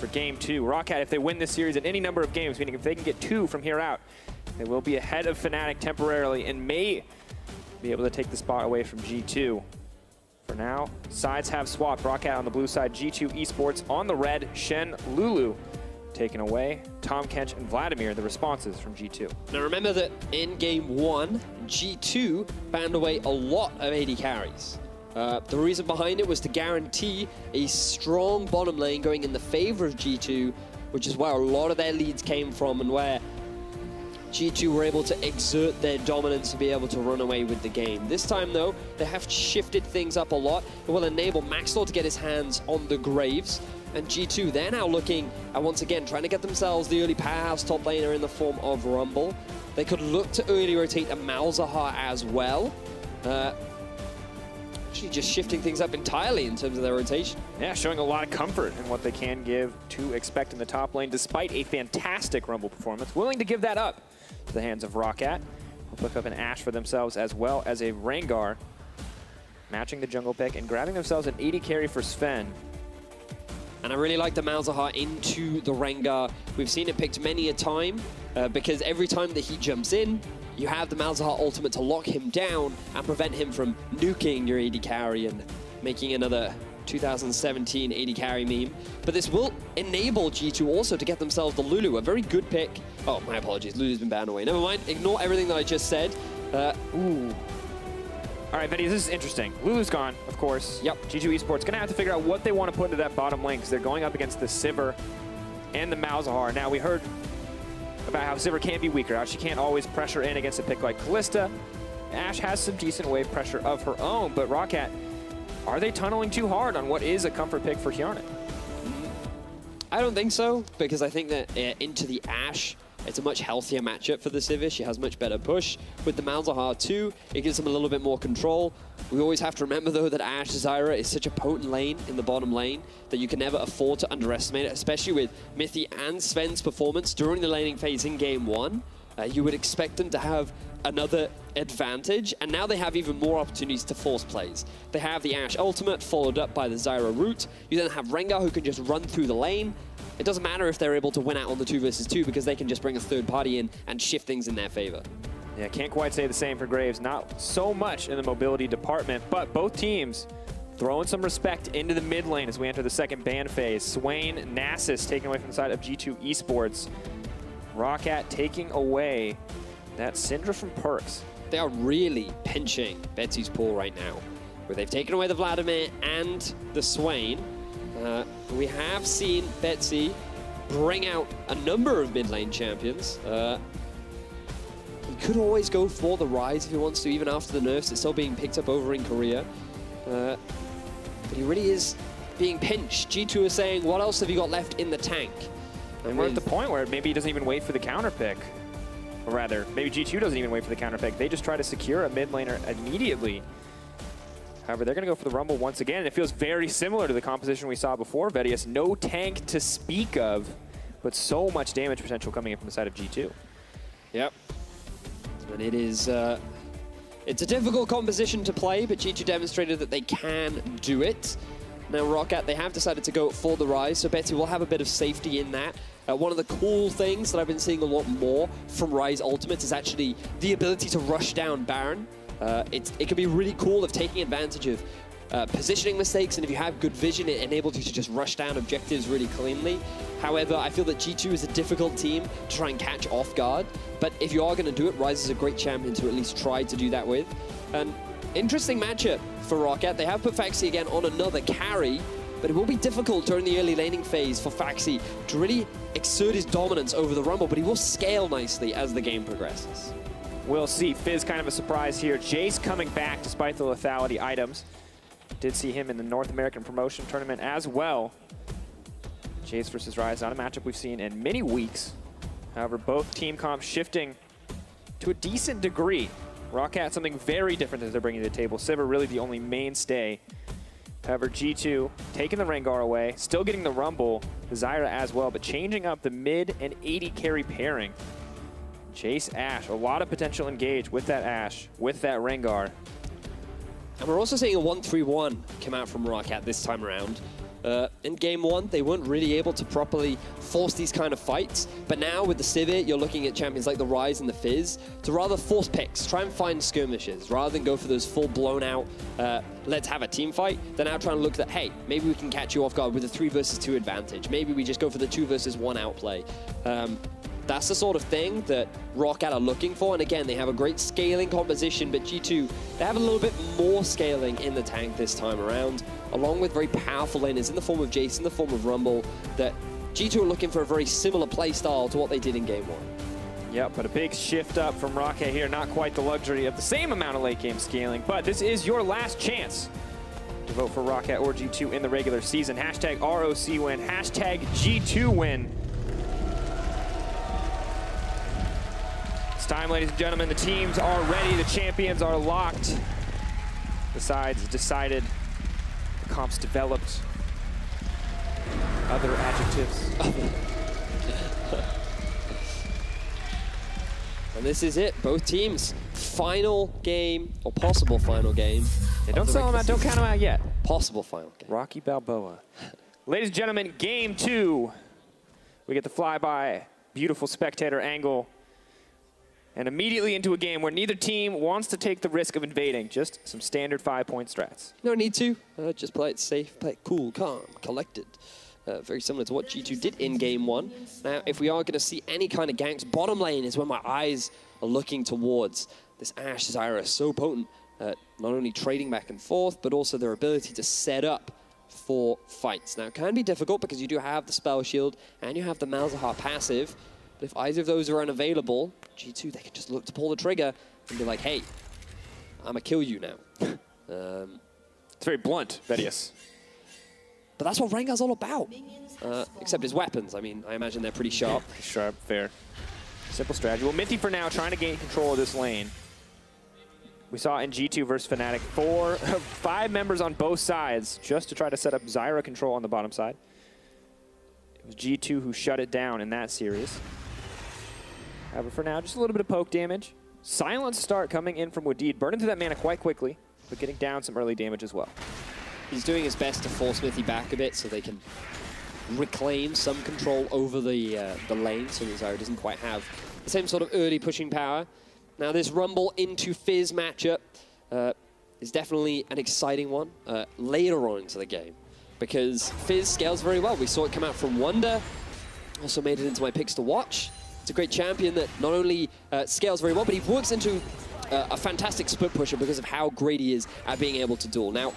for Game 2. ROCCAT, if they win this series in any number of games, meaning if they can get 2 from here out, they will be ahead of Fnatic temporarily and may be able to take the spot away from G2. For now, sides have swapped. ROCCAT on the blue side, G2 eSports on the red, Shen, Lulu taken away. Tom Kench and Vladimir, the responses from G2. Now remember that in Game 1, G2 banned away a lot of AD carries. The reason behind it was to guarantee a strong bottom lane going in the favor of G2, which is where a lot of their leads came from and where G2 were able to exert their dominance to be able to run away with the game. This time, though, they have shifted things up a lot. It will enable Maxlore to get his hands on the Graves. And G2, they're now looking at, once again, trying to get themselves the early powerhouse top laner in the form of Rumble. They could look to early rotate a Malzahar as well. Actually just shifting things up entirely in terms of their rotation. Yeah, showing a lot of comfort in what they can give to expect in the top lane, despite a fantastic Rumble performance. Willing to give that up to the hands of ROCCAT. They'll pick up an Ashe for themselves as well as a Rengar, matching the jungle pick and grabbing themselves an AD carry for Zven. And I really like the Malzahar into the Rengar. We've seen it picked many a time because every time that he jumps in, you have the Malzahar ultimate to lock him down and prevent him from nuking your AD carry and making another 2017 AD carry meme. But this will enable G2 also to get themselves the Lulu, a very good pick. Oh, my apologies, Lulu's been banned away. Never mind, ignore everything that I just said. Ooh. All right, Vedius, this is interesting. Lulu's gone, of course. Yep. G2 eSports gonna have to figure out what they want to put into that bottom lane because they're going up against the Sivir and the Malzahar. Now, we heard about how Sivir can be weaker, how she can't always pressure in against a pick like Kalista. Ashe has some decent wave pressure of her own, but ROCCAT, are they tunneling too hard on what is a comfort pick for Hjarnan? I don't think so, because I think that into the Ashe, it's a much healthier matchup for the Sivir. She has much better push. With the Malzahar too, it gives them a little bit more control. We always have to remember though that Ashe Zyra is such a potent lane in the bottom lane that you can never afford to underestimate it, especially with Mithy and Zven's performance during the laning phase in Game 1. You would expect them to have another advantage, and now they have even more opportunities to force plays. They have the Ashe ultimate followed up by the Zyra root. You then have Rengar who can just run through the lane. It doesn't matter if they're able to win out on the 2 versus 2 because they can just bring a third party in and shift things in their favor. Yeah, can't quite say the same for Graves. Not so much in the mobility department, but both teams throwing some respect into the mid lane as we enter the second ban phase. Swain, Nasus taken away from the side of G2 eSports. ROCCAT taking away that Syndra from PerkZ. They are really pinching Betsy's pool right now, where they've taken away the Vladimir and the Swain. We have seen Betsy bring out a number of mid lane champions. He could always go for the Ryze if he wants to, even after the nerfs. It's still being picked up over in Korea. But he really is being pinched. G2 is saying, what else have you got left in the tank? And we're at the point where maybe he doesn't even wait for the counter pick. Or rather, maybe G2 doesn't even wait for the counter pick. They just try to secure a mid laner immediately. However, they're going to go for the Rumble once again. And it feels very similar to the composition we saw before, Vedius. No tank to speak of, but so much damage potential coming in from the side of G2. Yep. And it is... it's a difficult composition to play, but G2 demonstrated that they can do it. Now ROCCAT, they have decided to go for the Ryze, so Betsy will have a bit of safety in that. One of the cool things that I've been seeing a lot more from Ryze ultimates is actually the ability to rush down Baron. It can be really cool of taking advantage of positioning mistakes, and if you have good vision, it enables you to just rush down objectives really cleanly. However, I feel that G2 is a difficult team to try and catch off guard, but if you are going to do it, Ryze is a great champion to at least try to do that with. Interesting matchup for ROCCAT. They have put Phaxi again on another carry, but it will be difficult during the early laning phase for Phaxi to really exert his dominance over the Rumble, but he will scale nicely as the game progresses. We'll see. Fizz kind of a surprise here. Jayce coming back despite the lethality items. Did see him in the North American Promotion Tournament as well. Jayce versus Ryze, not a matchup we've seen in many weeks. However, both team comps shifting to a decent degree. ROCCAT, something very different that they're bringing to the table. Sivir really the only mainstay. However, G2 taking the Rengar away, still getting the Rumble, the Zyra as well, but changing up the mid and AD carry pairing. Jayce Ashe, a lot of potential engage with that Ashe, with that Rengar. And we're also seeing a 1-3-1 come out from ROCCAT this time around. In game one, they weren't really able to properly force these kind of fights, but now with the Sivir, you're looking at champions like the Ryze and the Fizz to rather force picks, try and find skirmishes, rather than go for those full blown out, let's have a team fight. They're now trying to look at, hey, maybe we can catch you off guard with a 3 versus 2 advantage. Maybe we just go for the 2 versus 1 outplay. That's the sort of thing that ROCCAT are looking for, and again, they have a great scaling composition, but G2, they have a little bit more scaling in the tank this time around, along with very powerful laners in the form of Jayce, in the form of Rumble, that G2 are looking for a very similar play style to what they did in game one. Yep, but a big shift up from ROCCAT here, not quite the luxury of the same amount of late game scaling, but this is your last chance to vote for ROCCAT or G2 in the regular season. Hashtag ROC win, hashtag G2 win. It's time, ladies and gentlemen. The teams are ready. The champions are locked. The sides decided. The comps developed. Other adjectives. And this is it. Both teams. Final game, or possible final game. Yeah, don't sell them out. Don't count them out yet. Possible final game. Rocky Balboa. Ladies and gentlemen, game 2. We get the flyby, beautiful spectator angle. And immediately into a game where neither team wants to take the risk of invading. Just some standard 5-point strats. No need to. Just play it safe, play it cool, calm, collected. Very similar to what G2 did in game 1. Now, if we are going to see any kind of ganks, bottom lane is where my eyes are looking towards. This Ashe Zyra is so potent, not only trading back and forth, but also their ability to set up for fights. Now, it can be difficult because you do have the spell shield and you have the Malzahar passive. But if either of those are unavailable, G2, they can just look to pull the trigger and be like, hey, I'm going to kill you now. It's very blunt, Vedius. But that's what Rengar's all about. Except his weapons. I mean, I imagine they're pretty sharp. Sharp, fair. Simple strategy. Well, Mithy for now trying to gain control of this lane. We saw in G2 versus Fnatic 5 members on both sides just to try to set up Zyra control on the bottom side. It was G2 who shut it down in that series. However, for now, just a little bit of poke damage. Silent start coming in from Wadid. Burning through that mana quite quickly, but getting down some early damage as well. He's doing his best to force Mithy back a bit so they can reclaim some control over the lane so that Zyra doesn't quite have the same sort of early pushing power. Now, this Rumble into Fizz matchup is definitely an exciting one later on into the game because Fizz scales very well. We saw it come out from Wonder, also made it into my picks to watch. It's a great champion that not only scales very well, but he works into a fantastic split pusher because of how great he is at being able to duel. Now,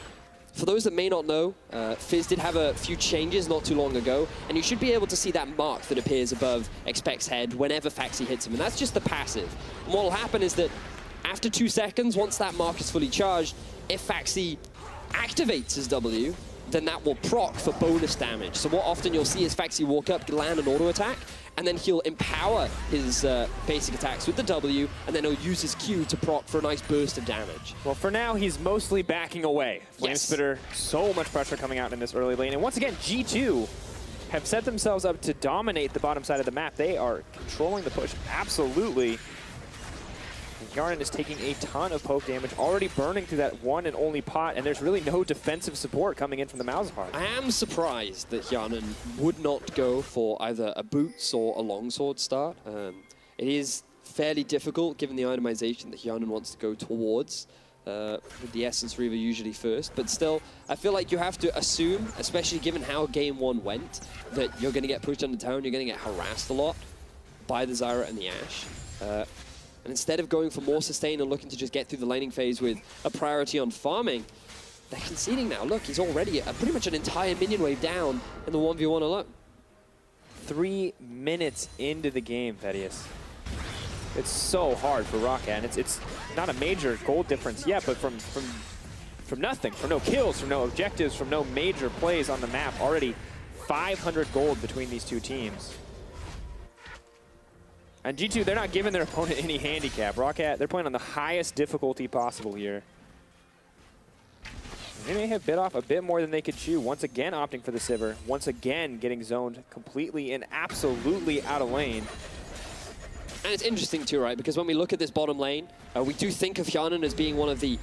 for those that may not know, Fizz did have a few changes not too long ago, and you should be able to see that mark that appears above Expect's head whenever Phaxi hits him, and that's just the passive. And what will happen is that after 2 seconds, once that mark is fully charged, if Phaxi activates his W, then that will proc for bonus damage. So what often you'll see is Phaxi walk up, land an auto attack, and then he'll empower his basic attacks with the W, and then he'll use his Q to proc for a nice burst of damage. Well, for now, he's mostly backing away. Flamespitter, so much pressure coming out in this early lane. And once again, G2 have set themselves up to dominate the bottom side of the map. They are controlling the push absolutely. Hjarnan is taking a ton of poke damage, already burning through that one and only pot, and there's really no defensive support coming in from the Malzahar. I am surprised that Hjarnan would not go for either a boots or a longsword start. It is fairly difficult given the itemization that Hjarnan wants to go towards, with the Essence Reaver usually first, but still, I feel like you have to assume, especially given how game 1 went, that you're going to get pushed under tower and you're going to get harassed a lot by the Zyra and the Ashe. And instead of going for more sustain and looking to just get through the laning phase with a priority on farming, they're conceding now. Look, he's already pretty much an entire minion wave down in the 1v1 alone. 3 minutes into the game, Vedius. It's so hard for ROCCAT, and it's not a major gold difference yet, but from nothing, from no kills, from no objectives, from no major plays on the map, already 500 gold between these two teams. And G2, they're not giving their opponent any handicap. ROCCAT, they're playing on the highest difficulty possible here. They may have bit off a bit more than they could chew. Once again opting for the Sivir. Once again getting zoned completely and absolutely out of lane. And it's interesting too, right? Because when we look at this bottom lane, we do think of Hjarnan as being one of the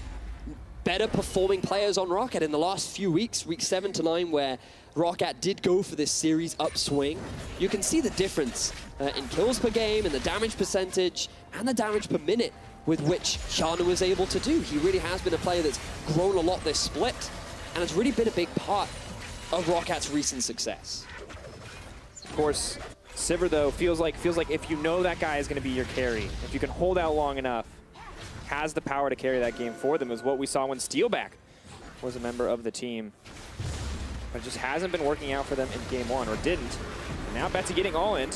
better performing players on ROCCAT in the last few weeks, weeks 7 to 9, where ROCCAT did go for this series upswing. You can see the difference in kills per game, and the damage percentage, and the damage per minute with which Hjarnan was able to do. He really has been a player that's grown a lot this split, and it's really been a big part of ROCCAT's recent success. Of course, Sivir, though, feels like if you know that guy is going to be your carry, if you can hold out long enough, has the power to carry that game for them, is what we saw when Steelback was a member of the team. But it just hasn't been working out for them in game 1, or didn't. And now Betsy getting all in.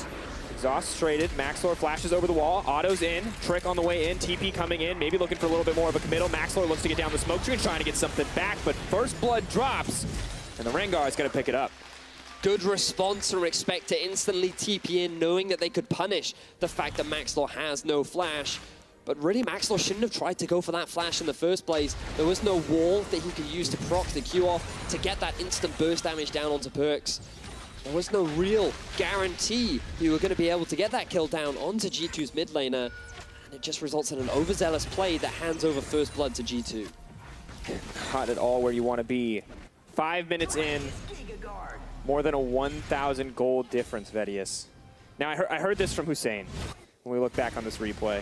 Exhaust traded, Maxlore flashes over the wall, Otto's in, Trick on the way in, TP coming in, maybe looking for a little bit more of a committal. Maxlore looks to get down the smoke screen, trying to get something back, but first blood drops, and the Rengar is going to pick it up. Good response from Respect to instantly TP in, knowing that they could punish the fact that Maxlore has no flash. But really, Maxlore shouldn't have tried to go for that flash in the first place. There was no wall that he could use to proc the Q off to get that instant burst damage down onto PerkZ. There was no real guarantee you were going to be able to get that kill down onto G2's mid laner, and it just results in an overzealous play that hands over first blood to G2. Not at all where you want to be. 5 minutes in, more than a 1,000 gold difference, Vedius. Now, I heard this from Hussein when we look back on this replay.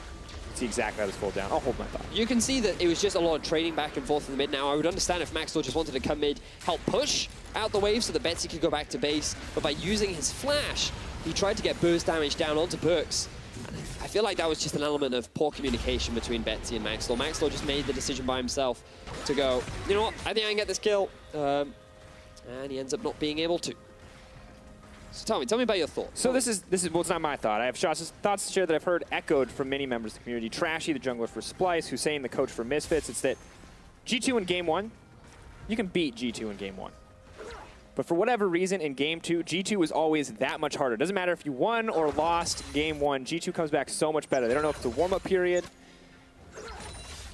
See exactly how this pulled down. I'll hold my thought. You can see that it was just a lot of trading back and forth in the mid. Now, I would understand if Maxlore just wanted to come mid, help push out the wave so that Betsy could go back to base. But by using his flash, he tried to get burst damage down onto PerkZ. I feel like that was just an element of poor communication between Betsy and Maxlore. Maxlore just made the decision by himself to go, you know what, I think I can get this kill. And he ends up not being able to. So tell me about your thoughts. So this is well, it's not my thought. I have thoughts to share that I've heard echoed from many members of the community. Trashy, the jungler for Splice, Hussein, the coach for Misfits. It's that G2 in game 1, you can beat G2 in game 1. But for whatever reason, in game 2, G2 is always that much harder. It doesn't matter if you won or lost game 1, G2 comes back so much better. They don't know if it's a warm-up period,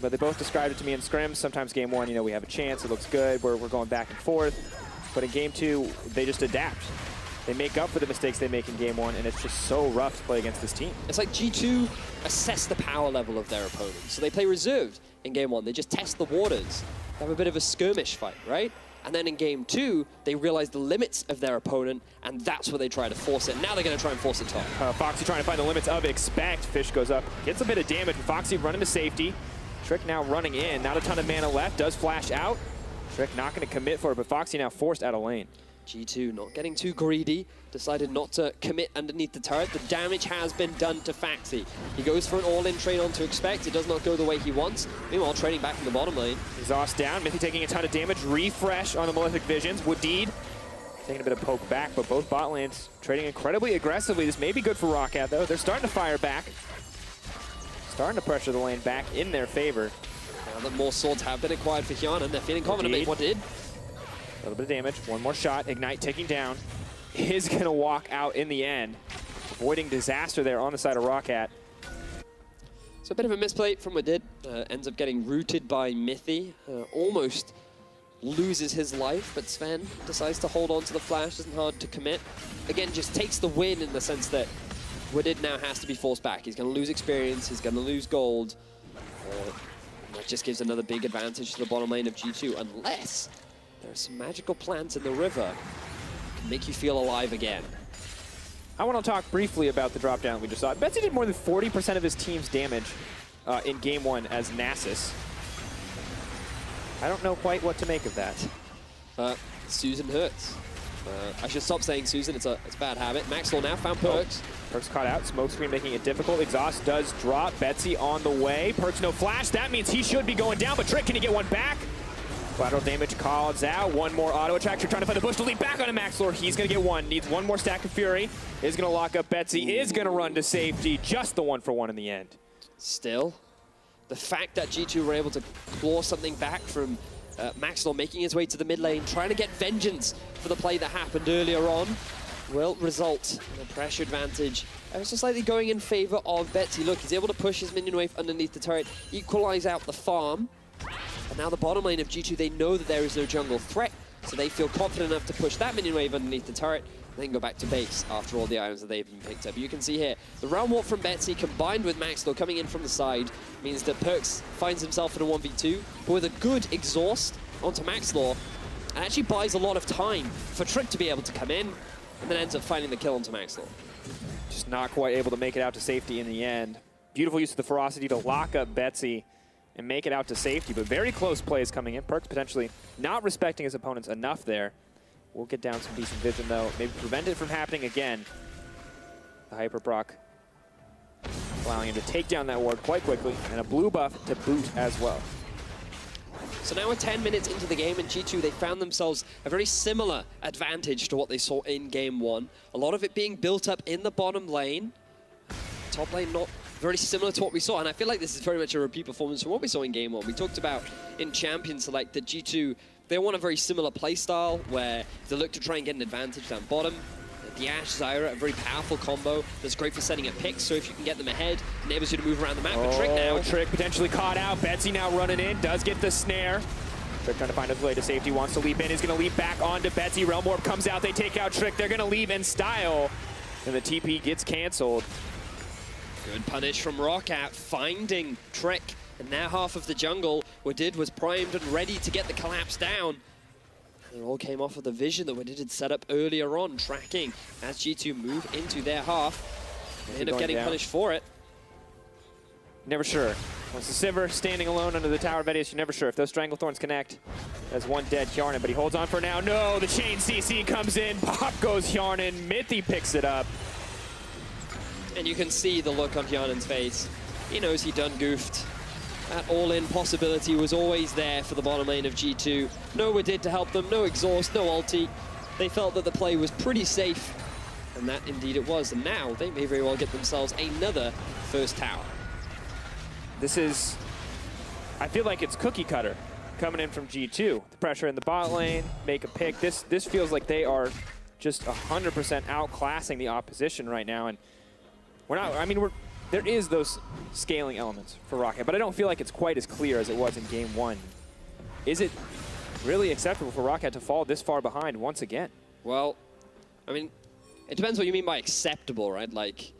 but they both described it to me in scrims. Sometimes game 1, you know, we have a chance, it looks good, we're going back and forth. But in game 2, they just adapt. They make up for the mistakes they make in game 1, and it's just so rough to play against this team. It's like G2 assess the power level of their opponents. So they play reserved in game 1. They just test the waters. They have a bit of a skirmish fight, right? And then in game 2, they realize the limits of their opponent, and that's where they try to force it. Now they're going to try and force it top. Phaxi trying to find the limits of Expect. Fish goes up, gets a bit of damage. Phaxi running to safety. Trick now running in. Not a ton of mana left. Does flash out. Trick not going to commit for it, but Phaxi now forced out of lane. G2 not getting too greedy, decided not to commit underneath the turret. The damage has been done to Phaxi. He goes for an all-in trade on to Expect. It does not go the way he wants. Meanwhile, trading back in the bottom lane. Exhaust down. Mithy taking a ton of damage. Refresh on the Malefic Visions. Wadid taking a bit of poke back, but both bot lanes trading incredibly aggressively. This may be good for ROCCAT, though. They're starting to fire back. Starting to pressure the lane back in their favor. Now that more swords have been acquired for Hjarnan, they're feeling confident. Wadid. A little bit of damage. One more shot. Ignite ticking down. Is going to walk out in the end. Avoiding disaster there on the side of ROCCAT. So a bit of a misplay from Wadid. Ends up getting rooted by Mithy. Almost loses his life, but Zven decides to hold on to the flash. Isn't hard to commit. Again, just takes the win in the sense that Wadid now has to be forced back. He's going to lose experience. He's going to lose gold. That just gives another big advantage to the bottom lane of G2, unless there are some magical plants in the river that can make you feel alive again. I want to talk briefly about the drop down we just saw. Betsy did more than 40% of his team's damage in game 1 as Nasus. I don't know quite what to make of that. Susan hurts. I should stop saying Susan, it's a bad habit. Maxlore now found PerkZ. PerkZ caught out, smokescreen making it difficult. Exhaust does drop, Betsy on the way. PerkZ no flash, that means he should be going down, but Trick, can he get one back? Collateral damage calls out, one more auto attractor trying to find the bush to lead back onto Maxlore. He's going to get one, needs one more stack of Fury. Is going to lock up Betsy, is going to run to safety. Just the 1-for-1 in the end. Still, the fact that G2 were able to claw something back from Maxlore making his way to the mid lane, trying to get vengeance for the play that happened earlier on, will result in a pressure advantage. Ever so slightly going in favor of Betsy. Look, he's able to push his minion wave underneath the turret, equalize out the farm. And now the bottom lane of G2, they know that there is no jungle threat, so they feel confident enough to push that minion wave underneath the turret They can go back to base after all the items that they've been picked up. You can see here, the round walk from Betsy combined with Maxlore coming in from the side means that PerkZ finds himself in a 1v2, but with a good exhaust onto Maxlore, and actually buys a lot of time for Trick to be able to come in, and then ends up finding the kill onto Maxlore. Just not quite able to make it out to safety in the end. Beautiful use of the ferocity to lock up Betsy and make it out to safety, but very close plays coming in. PerkZ potentially not respecting his opponents enough there. We'll get down some decent vision though, maybe prevent it from happening again. The Hyper Proc allowing him to take down that ward quite quickly, and a blue buff to boot as well. So now we're 10 minutes into the game, and G2, they found themselves a very similar advantage to what they saw in Game 1. A lot of it being built up in the bottom lane. Top lane not very similar to what we saw, and I feel like this is very much a repeat performance from what we saw in Game 1. We talked about in Champion Select that G2, they want a very similar playstyle where they look to try and get an advantage down bottom. The Ashe, Zyra, a very powerful combo that's great for setting up picks, so if you can get them ahead, enables you to move around the map. But Trick now. Trick potentially caught out. Betsy now running in, does get the snare. Trick trying to find his way to safety, wants to leap in, is going to leap back onto Betsy. Realm Orb comes out, they take out Trick, they're going to leave in style, and the TP gets canceled. Good punish from ROCCAT, finding Trick, and now half of the jungle, Wadid was primed and ready to get the collapse down. It all came off of the vision that Wadid had set up earlier on, tracking as G2 move into their half. They end up getting punished for it. Never sure. Once the Sivir standing alone under the tower of Vedius, you're never sure. If those Stranglethorns connect, there's one dead Hjarnan, but he holds on for now. No, the chain CC comes in, pop goes Hjarnan, Mithy picks it up. And you can see the look on Hjarnan's face. He knows he done goofed. That all-in possibility was always there for the bottom lane of G2. No Wadid to help them, no exhaust, no ulti. They felt that the play was pretty safe, and that indeed it was. And now they may very well get themselves another first tower. This is, I feel like it's cookie cutter coming in from G2. The pressure in the bot lane, make a pick. This feels like they are just 100% outclassing the opposition right now. And we're not, I mean, there is those scaling elements for ROCCAT, but I don't feel like it's quite as clear as it was in Game 1. Is it really acceptable for ROCCAT to fall this far behind once again? Well, I mean, it depends what you mean by acceptable, right? Like,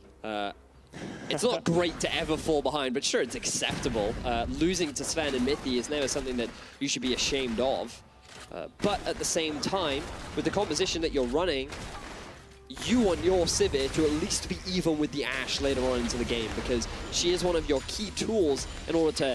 it's not great to ever fall behind, but sure, it's acceptable. Losing to Zven and Mithy is never something that you should be ashamed of. But at the same time, with the composition that you're running, you want your Sivir to at least be even with the Ashe later on into the game, because she is one of your key tools in order to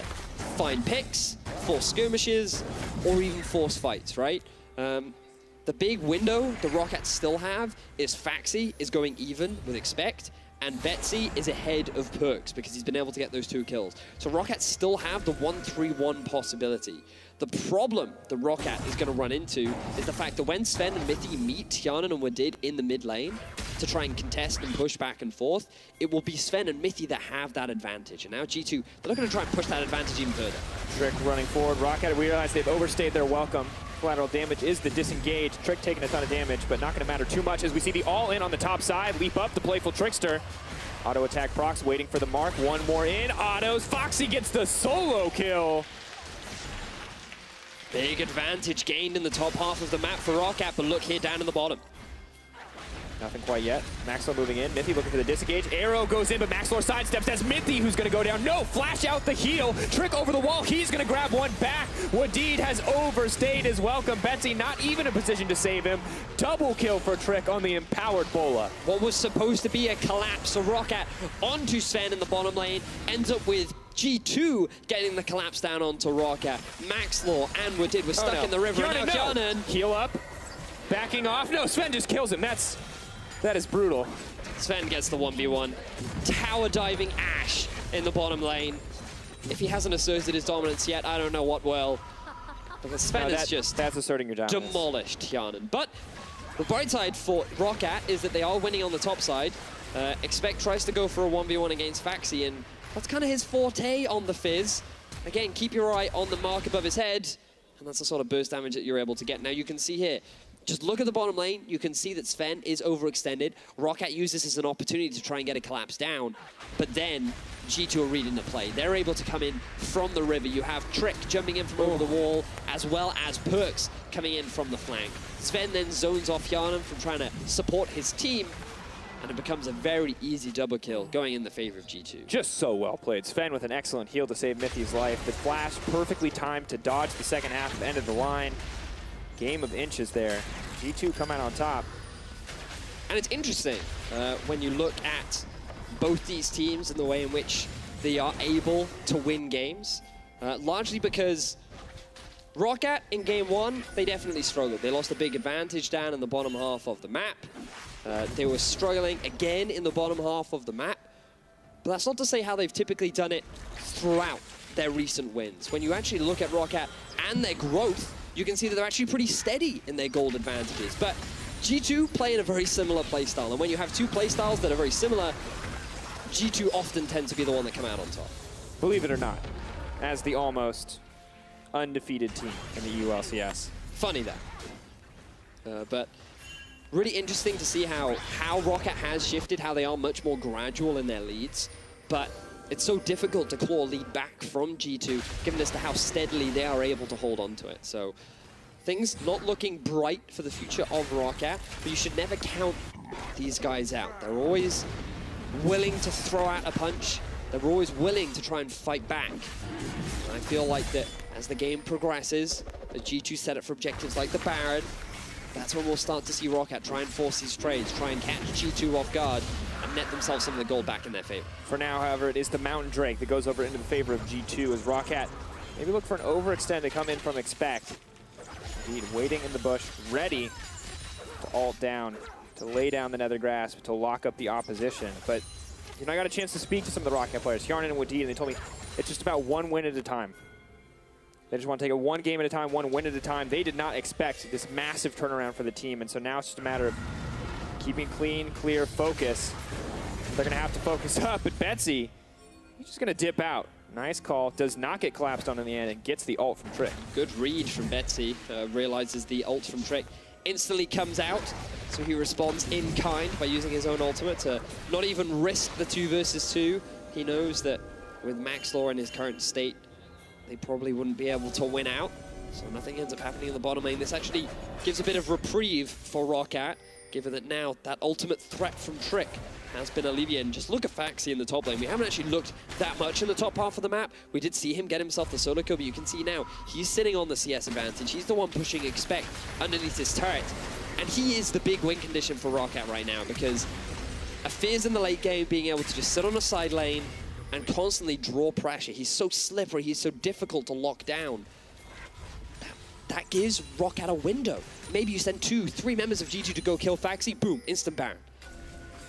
find picks, force skirmishes, or even force fights, right? The big window the ROCCAT still have is Phaxi is going even with Expect, and Betsy is ahead of PerkZ because he's been able to get those 2 kills. So ROCCAT still have the 1-3-1 possibility. The problem the ROCCAT is going to run into is the fact that when Zven and Mithy meet Hjarnan and Wadid in the mid lane to try and contest and push back and forth, it will be Zven and Mithy that have that advantage. And now G2, they're not going to try and push that advantage even further. Trick running forward. ROCCAT realize they've overstayed their welcome. Collateral damage is the disengage. Trick taking a ton of damage, but not going to matter too much as we see the all-in on the top side. Leap up, the playful Trickster. Auto attack procs waiting for the mark. One more in. Autos. Phaxi gets the solo kill. Big advantage gained in the top half of the map for ROCCAT, but look here down in the bottom. Nothing quite yet. Maxlore moving in. Mithy looking for the disengage. Arrow goes in, but Maxlore sidesteps. That's Mithy who's going to go down. No, flash out the heal. Trick over the wall. He's going to grab one back. Wadid has overstayed his welcome. Betsy not even in position to save him. Double kill for Trick on the empowered Bola. What was supposed to be a collapse of ROCCAT onto Zven in the bottom lane ends up with G2 getting the collapse down onto ROCCAT. Maxlore and Wadid were stuck in the river. Hjarnan, and now Hjarnan. Heal up. Backing off. No, Zven just kills him. That is brutal. Zven gets the 1v1. Tower diving Ashe in the bottom lane. If he hasn't asserted his dominance yet, I don't know what will. Because Zven is just that's asserting your dominance. Demolished Hjarnan. But the bright side for ROCCAT is that they are winning on the top side. Expect tries to go for a 1v1 against Phaxi, and that's kind of his forte on the Fizz. Again, keep your eye on the mark above his head, and that's the sort of burst damage that you're able to get. Now you can see here, just look at the bottom lane. You can see that Zven is overextended. ROCCAT uses this as an opportunity to try and get a collapse down. But then G2 are reading the play. They're able to come in from the river. You have Trick jumping in from over the wall, as well as PerkZ coming in from the flank. Zven then zones off Hjarnan from trying to support his team, and it becomes a very easy double kill going in the favor of G2. Just so well played. Zven with an excellent heal to save Mithy's life. The flash perfectly timed to dodge the second half of end of the line. Game of inches there. G2 come out on top. And it's interesting when you look at both these teams and the way in which they are able to win games. Largely because ROCCAT in game one, they definitely struggled. They lost a big advantage down in the bottom half of the map. They were struggling again in the bottom half of the map. But that's not to say how they've typically done it throughout their recent wins. When you actually look at ROCCAT and their growth, you can see that they're actually pretty steady in their gold advantages. But G2 play in a very similar playstyle, and when you have two playstyles that are very similar, G2 often tend to be the one that come out on top. Believe it or not, as the almost undefeated team in the EU LCS. Funny that. But really interesting to see how ROCCAT has shifted, how they are much more gradual in their leads. But it's so difficult to claw a lead back from G2, given as to how steadily they are able to hold on to it. So things not looking bright for the future of ROCCAT, but you should never count these guys out. They're always willing to throw out a punch. They're always willing to try and fight back. And I feel like that as the game progresses, the G2 set up for objectives like the Baron, that's when we'll start to see ROCCAT try and force these trades, try and catch G2 off guard, and net themselves some of the gold back in their favor. For now, however, it is the Mountain Drake that goes over into the favor of G2 as ROCCAT maybe look for an overextend to come in from Expect. Indeed, waiting in the bush, ready to ult down, to lay down the Nether Grasp, to lock up the opposition. But you know, I got a chance to speak to some of the ROCCAT players, Hjarnan and Wadid, and they told me it's just about one win at a time. They just want to take it one game at a time, one win at a time. They did not expect this massive turnaround for the team, and so now it's just a matter of keeping clean, clear focus. They're going to have to focus up, but Betsy, he's just going to dip out. Nice call. Does not get collapsed on in the end and gets the ult from Trick. Good read from Betsy. Realizes the ult from Trick instantly comes out, so he responds in kind by using his own ultimate to not even risk the 2 versus 2. He knows that with Maxlore in his current state, they probably wouldn't be able to win out, so nothing ends up happening in the bottom lane. This actually gives a bit of reprieve for ROCCAT, given that now that ultimate threat from Trick has been alleviated. And just look at Phaxi in the top lane. We haven't actually looked that much in the top half of the map. We did see him get himself the solo kill, but you can see now he's sitting on the CS advantage. He's the one pushing Expect underneath his turret. And he is the big win condition for ROCCAT right now, because a Fizz in the late game being able to just sit on a side lane and constantly draw pressure. He's so slippery, he's so difficult to lock down. That gives ROCCAT a window. Maybe you send 2, 3 members of G2 to go kill Phaxi, boom, instant Baron.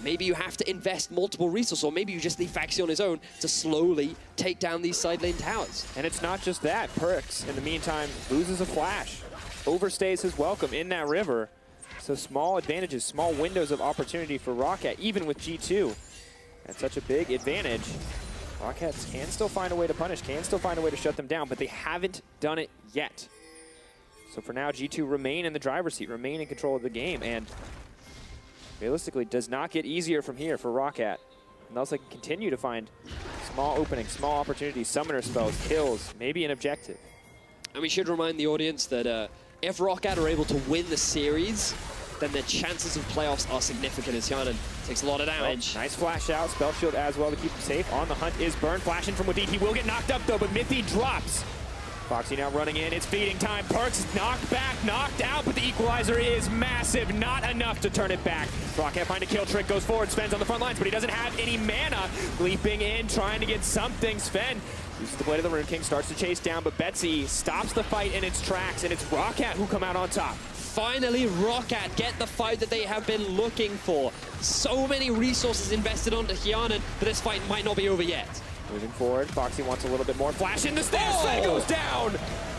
Maybe you have to invest multiple resources, or maybe you just leave Phaxi on his own to slowly take down these side lane towers. And it's not just that. PerkZ, in the meantime, loses a flash. Overstays his welcome in that river. So small advantages, small windows of opportunity for ROCCAT, even with G2. That's such a big advantage. ROCCAT can still find a way to punish, can still find a way to shut them down, but they haven't done it yet. So for now, G2 remain in the driver's seat, remain in control of the game, and realistically does not get easier from here for ROCCAT. Unless they can continue to find small openings, small opportunities, summoner spells, kills, maybe an objective. And we should remind the audience that if ROCCAT are able to win the series, then their chances of playoffs are significant, as Hjarnan takes a lot of damage. Oh, nice flash out, spell shield as well to keep him safe. On the hunt is Burn, flashing from Wadid. He will get knocked up though, but Mithy drops. Phaxi now running in, it's feeding time. PerkZ knocked back, knocked out, but the equalizer is massive. Not enough to turn it back. ROCCAT find a kill, Trick goes forward, Sven's on the front lines, but he doesn't have any mana. Leaping in, trying to get something. Zven uses the Blade of the Rune King, starts to chase down, but Betsy stops the fight in its tracks, and it's ROCCAT who come out on top. Finally, ROCCAT get the fight that they have been looking for. So many resources invested onto Hjarnan, but this fight might not be over yet. Moving forward, Phaxi wants a little bit more. Flash in the stairs, Sven goes down!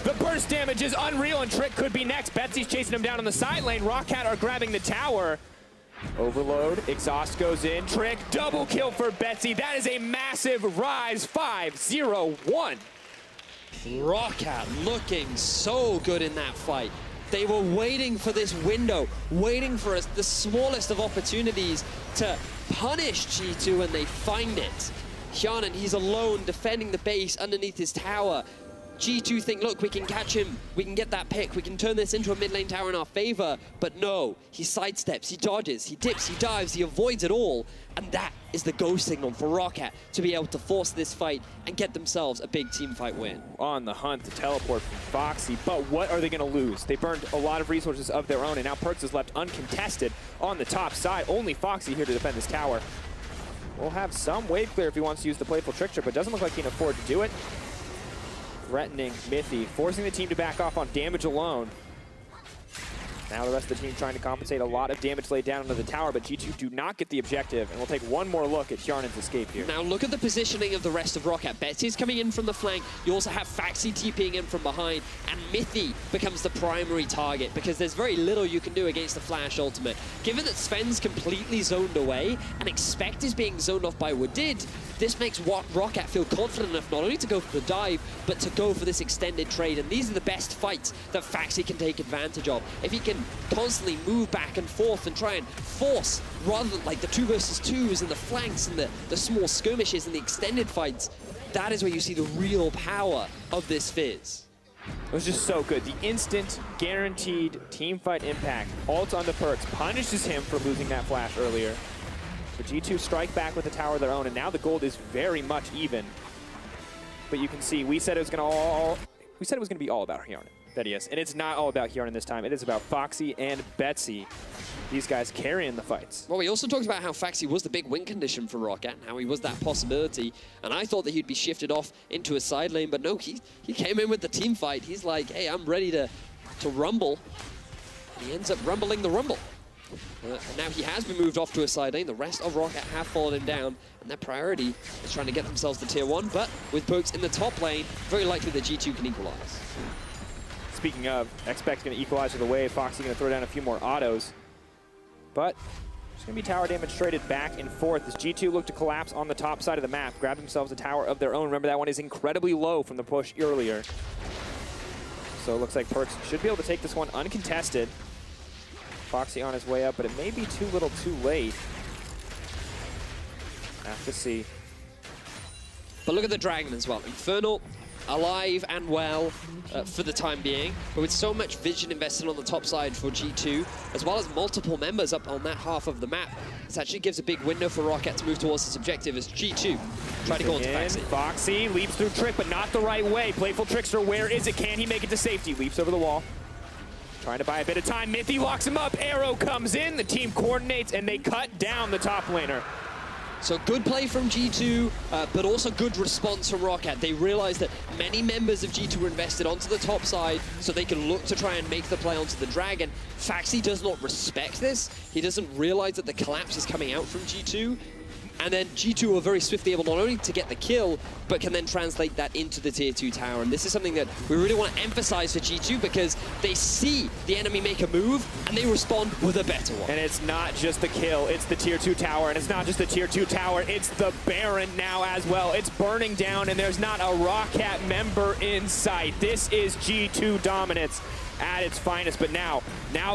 The burst damage is unreal, and Trick could be next. Betsy's chasing him down on the side lane. ROCCAT are grabbing the tower. Overload, exhaust goes in. Trick, double kill for Betsy. That is a massive Ryze 5-0-1. ROCCAT looking so good in that fight. They were waiting for this window, waiting for the smallest of opportunities to punish G2, and they find it. Hjarnan, he's alone defending the base underneath his tower. G2 think, look, we can catch him, we can get that pick, we can turn this into a mid lane tower in our favor. But no, he sidesteps, he dodges, he dips, he dives, he avoids it all. And that is the go signal for ROCCAT to be able to force this fight and get themselves a big team fight win. On the hunt to teleport from Phaxi, but what are they going to lose? They burned a lot of resources of their own, and now PerkZ is left uncontested on the top side. Only Phaxi here to defend this tower. Will have some wave clear if he wants to use the playful trickster, but doesn't look like he can afford to do it. Threatening Mithy, forcing the team to back off on damage alone. Now the rest of the team trying to compensate. A lot of damage laid down into the tower, but G2 do not get the objective, and we'll take one more look at Hjarnan's escape here. Now look at the positioning of the rest of ROCCAT. Betsy's coming in from the flank. You also have Phaxi TPing in from behind, and Mithy becomes the primary target because there's very little you can do against the Flash ultimate. Given that Zven's completely zoned away, and Expect is being zoned off by Wadid, this makes ROCCAT feel confident enough not only to go for the dive, but to go for this extended trade. And these are the best fights that Phaxi can take advantage of. If he can constantly move back and forth and try and force, rather than like the 2 versus 2s and the flanks and the small skirmishes and the extended fights, that is where you see the real power of this Fizz. It was just so good. The instant, guaranteed team fight impact. Ult onto PerkZ punishes him for losing that flash earlier. The G2 strike back with the tower of their own, and now the gold is very much even. But you can see, we said it was going to be all about Hjarnan, Vedius, and it's not all about Hjarnan this time. It is about Phaxi and Betsy. These guys carrying the fights. Well, we also talked about how Phaxi was the big win condition for ROCCAT, and how he was that possibility. And I thought that he'd be shifted off into a side lane, but no, he came in with the team fight. He's like, hey, I'm ready to rumble. And he ends up rumbling the rumble. And now he has been moved off to a side lane. The rest of ROCCAT have followed him down, and their priority is trying to get themselves to tier 1. But with PerkZ in the top lane, very likely that G2 can equalize. Speaking of, Expect's going to equalize with the wave. Phaxi going to throw down a few more autos. But there's going to be tower damage traded back and forth as G2 look to collapse on the top side of the map, grab themselves a tower of their own. Remember, that one is incredibly low from the push earlier. So it looks like PerkZ should be able to take this one uncontested. Phaxi on his way up, but it may be too little too late. Have to see. But look at the Dragon as well. Infernal, alive and well for the time being, but with so much vision invested on the top side for G2, as well as multiple members up on that half of the map, this actually gives a big window for ROCCAT to move towards this objective as G2 try to go into Phaxi. Phaxi leaps through Trick, but not the right way. Playful Trickster, where is it? Can he make it to safety? Leaps over the wall. Trying to buy a bit of time. Mithy locks him up. Arrow comes in. The team coordinates, and they cut down the top laner. So good play from G2, but also good response from ROCCAT. They realized that many members of G2 were invested onto the top side, so they can look to try and make the play onto the Dragon. Phaxi does not respect this. He doesn't realize that the collapse is coming out from G2. And then G2 are very swiftly able not only to get the kill, but can then translate that into the tier 2 tower. And this is something that we really want to emphasize for G2 because they see the enemy make a move and they respond with a better one. And it's not just the kill, it's the tier 2 tower. And it's not just the tier 2 tower, it's the Baron now as well. It's burning down and there's not a ROCCAT member in sight. This is G2 dominance at its finest. But now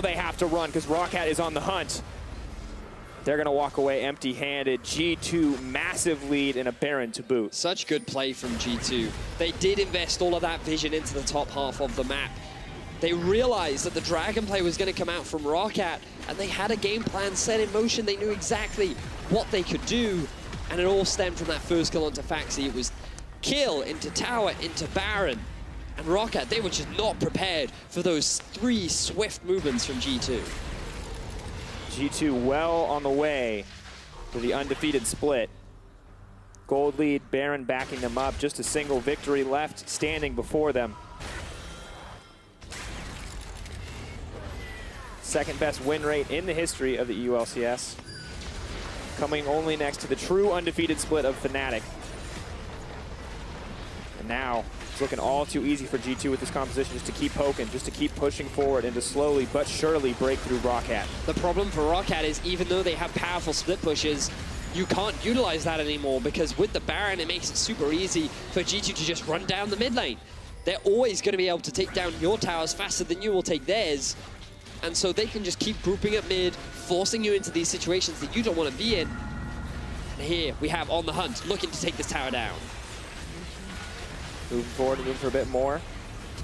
they have to run because ROCCAT is on the hunt. They're going to walk away empty-handed. G2, massive lead and a Baron to boot. Such good play from G2. They did invest all of that vision into the top half of the map. They realized that the Dragon play was going to come out from ROCCAT, and they had a game plan set in motion. They knew exactly what they could do, and it all stemmed from that first kill onto Phaxi. It was kill into tower into Baron, and ROCCAT, they were just not prepared for those 3 swift movements from G2. G2 well on the way to the undefeated split. Gold lead, Baron backing them up. Just a single victory left standing before them. Second best win rate in the history of the EU LCS. Coming only next to the true undefeated split of Fnatic. And now it's looking all too easy for G2 with this composition, just to keep poking, just to keep pushing forward and to slowly but surely break through ROCCAT. The problem for ROCCAT is even though they have powerful split pushes, you can't utilize that anymore because with the Baron, it makes it super easy for G2 to just run down the mid lane. they're always going to be able to take down your towers faster than you will take theirs. And so they can just keep grouping up mid, forcing you into these situations that you don't want to be in. And here we have On the Hunt, looking to take this tower down. Moving forward and moving for a bit more.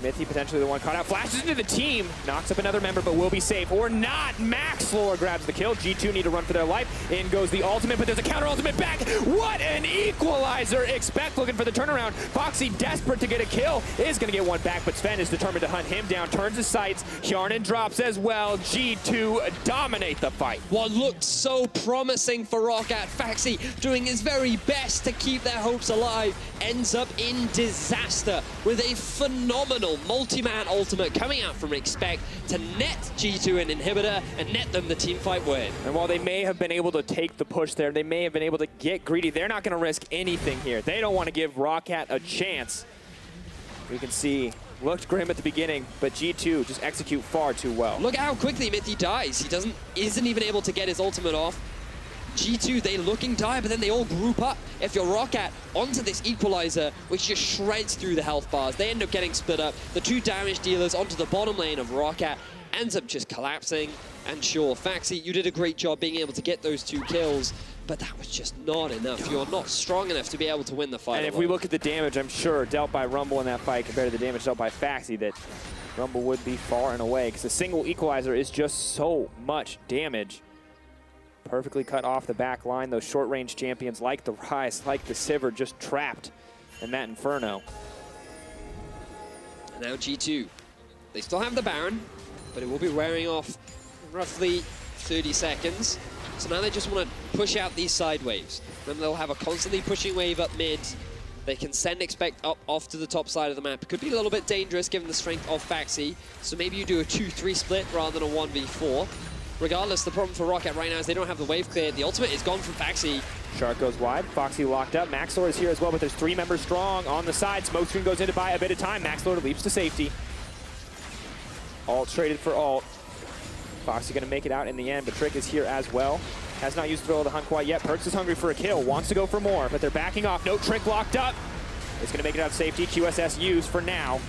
Mithy potentially the one caught out. Flashes into the team. Knocks up another member, but will be safe. Or not. Maxlore grabs the kill. G2 need to run for their life. In goes the ultimate, but there's a counter ultimate back. What an equalizer. Expect looking for the turnaround. Phaxi, desperate to get a kill, is going to get one back, but Zven is determined to hunt him down. Turns his sights. Hjarnan drops as well. G2 dominate the fight. What looked so promising for ROCCAT, Phaxi doing his very best to keep their hopes alive, ends up in disaster with a phenomenal multi-man ultimate coming out from Expect to net G2 an inhibitor and net them the teamfight win. And while they may have been able to take the push there, they may have been able to get greedy, they're not going to risk anything here. They don't want to give ROCCAT a chance. We can see, looked grim at the beginning, but G2 just execute far too well. Look how quickly Mithy dies. He isn't even able to get his ultimate off. G2, they looking dire, but then they all group up. If you're ROCCAT, onto this equalizer, which just shreds through the health bars. They end up getting split up. The two damage dealers onto the bottom lane of ROCCAT ends up just collapsing. And sure, Phaxi, you did a great job being able to get those 2 kills, but that was just not enough. You're not strong enough to be able to win the fight. And if we look at the damage, I'm sure, dealt by Rumble in that fight compared to the damage dealt by Phaxi, that Rumble would be far and away, because a single equalizer is just so much damage. Perfectly cut off the back line. Those short-range champions like the Ryze, like the Sivir, just trapped in that Inferno. And now G2. They still have the Baron, but it will be wearing off roughly 30 seconds. So now they just want to push out these side waves. Then they'll have a constantly pushing wave up mid. They can send Expect up off to the top side of the map. It could be a little bit dangerous given the strength of Phaxi. So maybe you do a 2-3 split rather than a 1v4. Regardless, the problem for ROCCAT right now is they don't have the wave cleared. The ultimate is gone from Phaxi. Shark goes wide. Phaxi locked up. Maxlore is here as well, but there's 3 members strong on the side. Smokescreen goes in to buy a bit of time. Maxlore leaps to safety. Alt traded for alt. Phaxi going to make it out in the end, but Trick is here as well. Has not used Thrill of the Hunt quite yet. PerkZ is hungry for a kill. Wants to go for more, but they're backing off. No Trick locked up. It's going to make it out of safety. QSS used for now.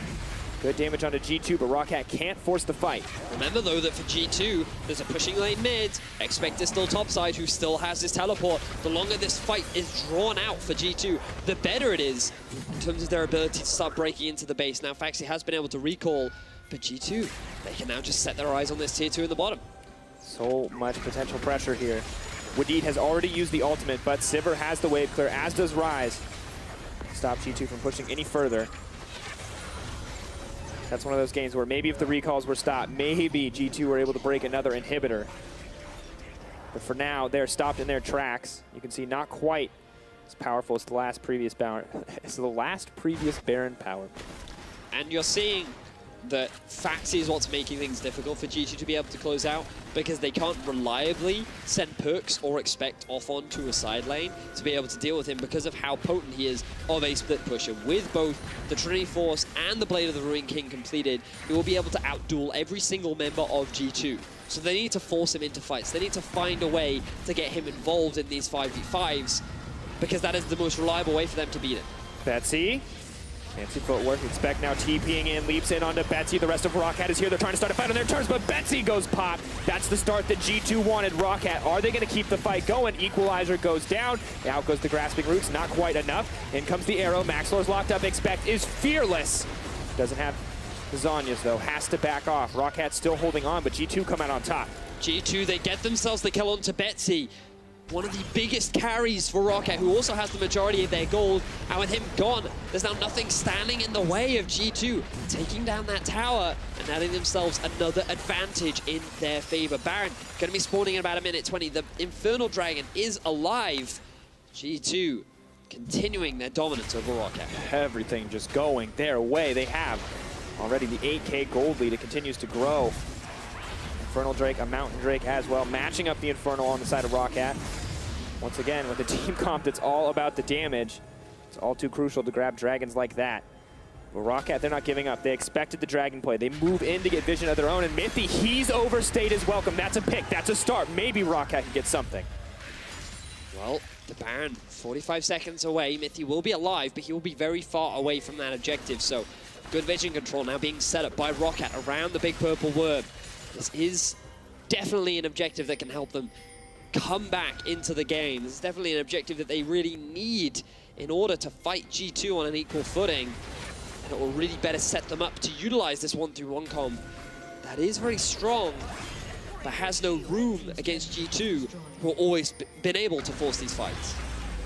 Good damage onto G2, but ROCCAT can't force the fight. Remember, though, that for G2, there's a pushing lane mid. Expect is still topside, who still has his teleport. The longer this fight is drawn out for G2, the better it is in terms of their ability to start breaking into the base. Now, Phaxi has been able to recall, but G2, they can now just set their eyes on this tier 2 in the bottom. So much potential pressure here. Wadid has already used the ultimate, but Sivir has the wave clear, as does Ryze. Stop G2 from pushing any further. That's one of those games where maybe if the recalls were stopped, maybe G2 were able to break another inhibitor. But for now, they're stopped in their tracks. You can see not quite as powerful as the last previous Baron. Baron power. And you're seeing that Phaxi is what's making things difficult for G2 to be able to close out, because they can't reliably send PerkZ or Expect off onto a side lane to be able to deal with him because of how potent he is of a split pusher. With both the Trinity Force and the Blade of the Ruined King completed, he will be able to outduel every single member of G2. So they need to force him into fights. They need to find a way to get him involved in these 5v5s, because that is the most reliable way for them to beat him. Betsy. Fancy footwork. Expect now TPing in, leaps in onto Betsy. The rest of ROCCAT is here. They're trying to start a fight on their terms, but Betsy goes pop. That's the start that G2 wanted. ROCCAT, are they going to keep the fight going? Equalizer goes down. Out goes the Grasping Roots. Not quite enough. In comes the arrow. Maxlore's locked up. Expect is fearless. Doesn't have the Zhonya's, though. Has to back off. ROCCAT still holding on, but G2 come out on top. G2, they get themselves the kill onto Betsy. One of the biggest carries for ROCCAT, who also has the majority of their gold. And with him gone, there's now nothing standing in the way of G2 taking down that tower and adding themselves another advantage in their favor. Baron going to be spawning in about a minute 20. The Infernal Dragon is alive. G2 continuing their dominance over ROCCAT. Everything just going their way. They have already the 8K gold lead. It continues to grow. Infernal Drake, a Mountain Drake as well, matching up the Infernal on the side of ROCCAT. Once again, with a team comp that's all about the damage, it's all too crucial to grab dragons like that. But ROCCAT, they're not giving up. They expected the dragon play. They move in to get vision of their own, and Mithy, he's overstayed his welcome. That's a pick, that's a start. Maybe ROCCAT can get something. Well, the Baron, 45 seconds away. Mithy will be alive, but he will be very far away from that objective, so Good vision control now being set up by ROCCAT around the big purple worm. This is definitely an objective that can help them come back into the game. This is definitely an objective that they really need in order to fight G2 on an equal footing. And it will really better set them up to utilize this 1-3-1 comp that is very strong, but has no room against G2, who have always been able to force these fights.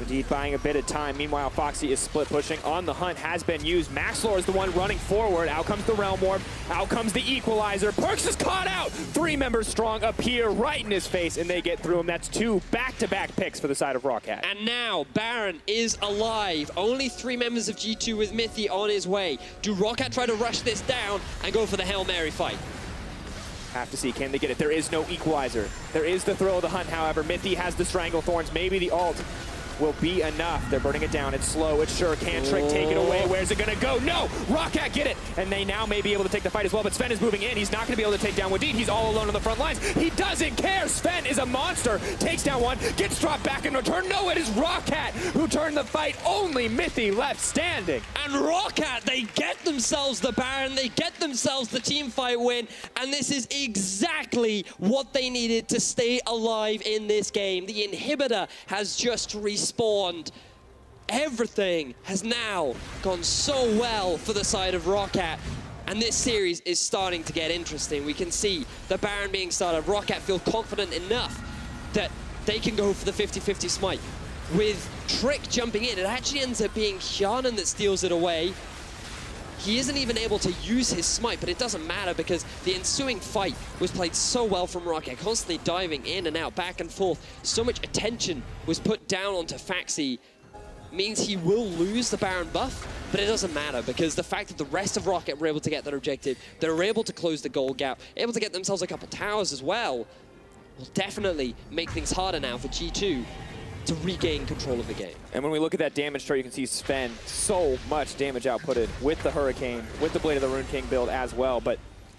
Wadid buying a bit of time. Meanwhile, Phaxi is split pushing on the hunt, has been used. Maxlore is the one running forward. Out comes the Realm Warp. Out comes the Equalizer. PerkZ is caught out. 3 members strong appear right in his face, and they get through him. That's 2 back-to-back picks for the side of ROCCAT. And now, Baron is alive. Only 3 members of G2 with Mithy on his way. Do ROCCAT try to rush this down and go for the Hail Mary fight? Have to see, can they get it? There is no Equalizer. There is the throw of the hunt, however. Mithy has the Strangle Thorns. Maybe the ult will be enough. They're burning it down. It's slow. It's sure. Can Trick take it away? Where's it going to go? No! ROCCAT get it! And they now may be able to take the fight as well, but Zven is moving in. He's not going to be able to take down Wadid. He's all alone on the front lines. He doesn't care. Zven is a monster. Takes down one. Gets dropped back in return. No, it is ROCCAT who turned the fight. Only Mithy left standing. And ROCCAT, they get themselves the Baron. They get themselves the team fight win. And this is exactly what they needed to stay alive in this game. The inhibitor has just respawned. Everything has now gone so well for the side of ROCCAT, and this series is starting to get interesting. We can see the Baron being started. ROCCAT feel confident enough that they can go for the 50-50 smite. With Trick jumping in, it actually ends up being Hjarnan that steals it away. He isn't even able to use his smite, but it doesn't matter because the ensuing fight was played so well from ROCCAT, constantly diving in and out, back and forth. So much attention was put down onto Phaxi, means he will lose the Baron buff, but it doesn't matter because the fact that the rest of ROCCAT were able to get their objective, they're able to close the gold gap, able to get themselves a couple towers as well, will definitely make things harder now for G2 to regain control of the game. And when we look at that damage chart, you can see Zven so much damage outputted with the Hurricane, with the Blade of the Rune King build as well, but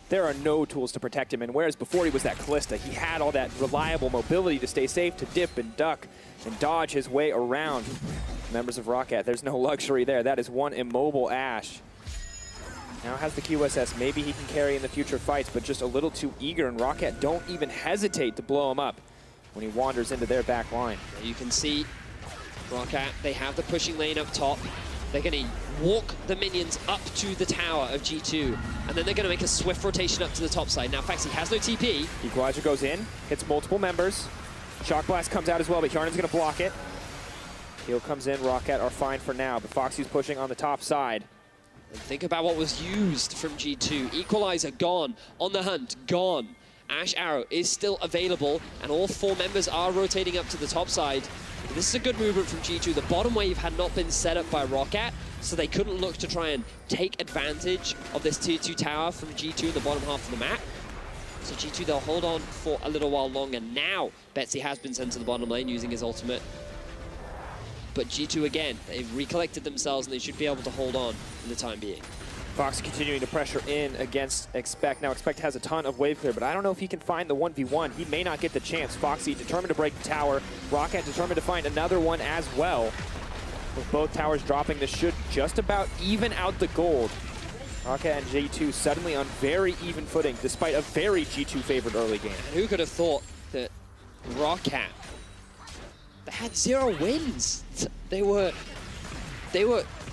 there are no tools to protect him. And whereas before he was that Kalista, he had all that reliable mobility to stay safe, to dip and duck and dodge his way around members of ROCCAT. There's no luxury there. That is one immobile Ashe. Now has the QSS. Maybe he can carry in the future fights, but just a little too eager, and ROCCAT don't even hesitate to blow him up when he wanders into their back line. You can see ROCCAT, they have the pushing lane up top. They're going to walk the minions up to the tower of G2, and then they're going to make a swift rotation up to the top side. Now, Phaxi has no TP. Equalizer goes in, hits multiple members. Shock Blast comes out as well, but Hjarnan's going to block it. Heal comes in, ROCCAT are fine for now, but Phaxi's pushing on the top side. And think about what was used from G2. Equalizer gone, on the hunt, gone. Ashe Arrow is still available, and all 4 members are rotating up to the top side. This is a good movement from G2. The bottom wave had not been set up by ROCCAT, so they couldn't look to try and take advantage of this tier 2 tower from G2 in the bottom half of the map. So G2, they'll hold on for a little while longer. Now, Betsy has been sent to the bottom lane using his ultimate. But G2, again, they've recollected themselves, and they should be able to hold on for the time being. Fox continuing to pressure in against Expect. Now, Expect has a ton of wave clear, but I don't know if he can find the 1v1. He may not get the chance. Phaxi determined to break the tower. ROCCAT determined to find another one as well. With both towers dropping, this should just about even out the gold. ROCCAT and G2 suddenly on very even footing, despite a very G2 favored early game. And who could have thought that ROCCAT, they had 0 wins. They were